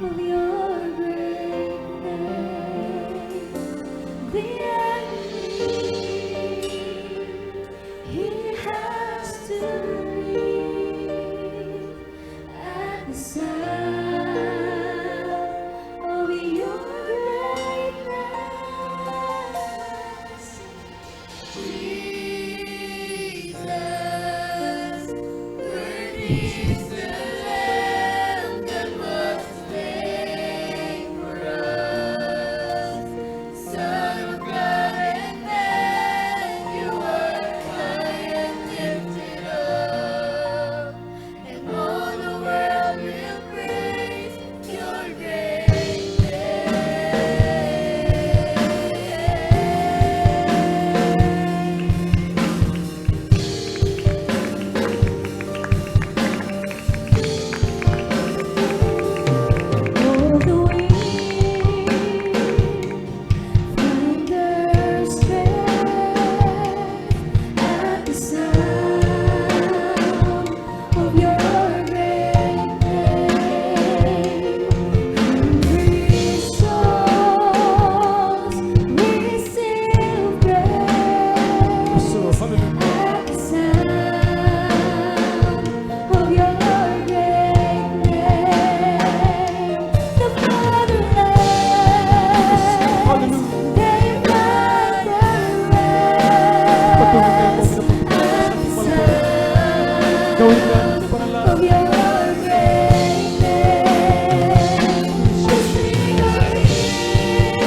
of your great name. The enemy, he has to leave at the sound of your greatness. Jesus, worthy is the Lamb that was slain for us. Son of God and man, you are high and lifted up, and all the world will praise your great all the wind find their strength at the sound of your great name. Hungry souls receive grace at the sound of your great name. The fatherless, they find their rest at the sound of your great name. The sick are healed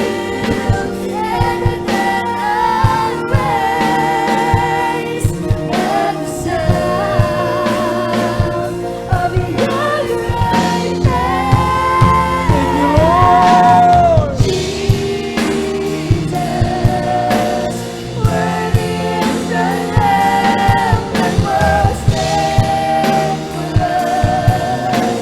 and the dead are raised at the sound of your great name. Jesus, worthy is the Lamb that was slain for us.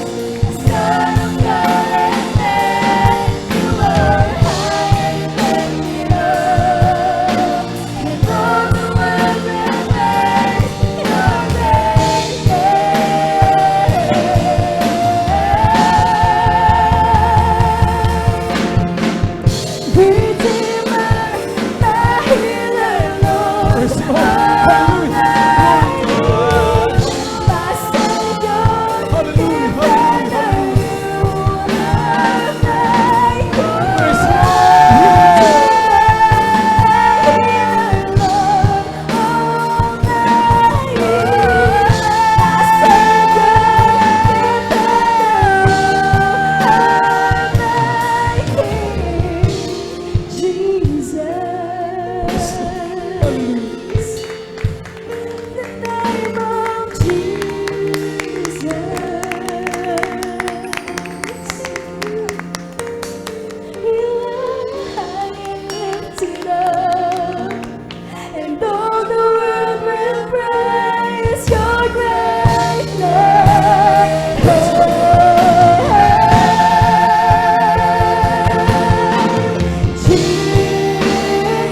Son of God and man, you are high and lifted up, and all the world will praise your great name. Redeemer, my healer, Lord, all my need, my Savior, defender, you are faithful. Healer, Lord, all my need, my Savior, defender, you are faithful. Jesus, the name of Jesus, you are high and lifted up, and all the world will praise your great name. Jesus,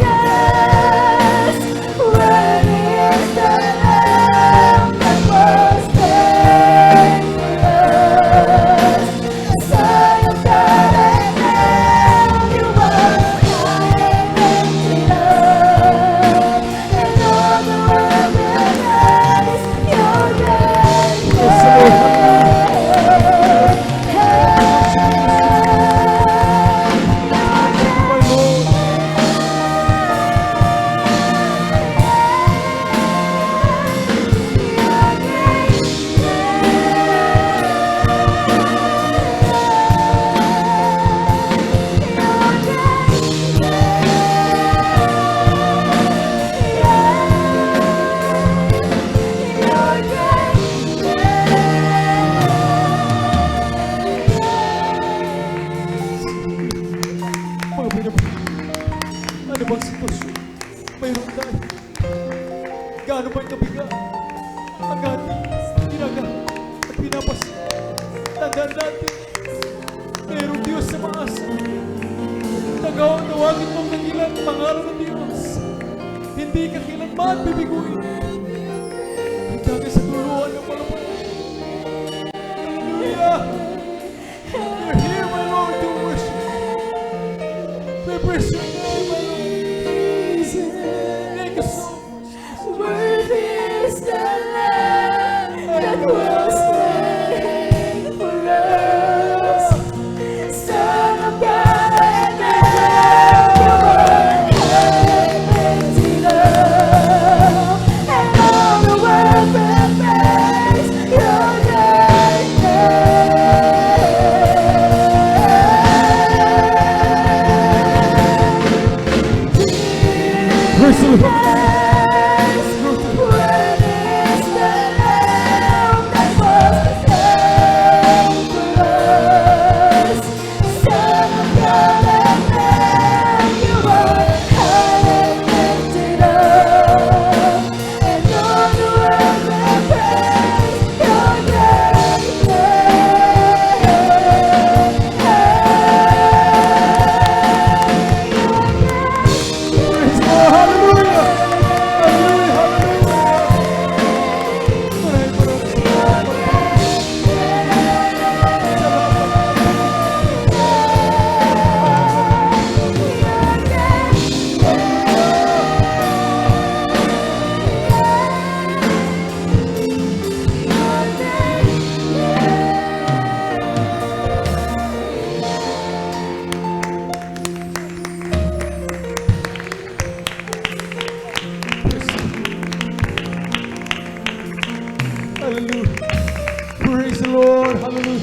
worthy is the Lamb that was slain for us. Son of God and man, you are high and lifted up, and all the world will praise your great Ano bang sitwasyon? Mayroon tayo. Gaano ba'y kabigat? Ang ating ginagawa at pinapasin. Tandaan natin, mayroong Diyos sa maasa. Tagawagin mong dakilang pangalan ng Diyos. Hindi ka kailanman bibiguin. Hanggang sa duruan ng mga pangalan. Hallelujah! You're here, my Jesus.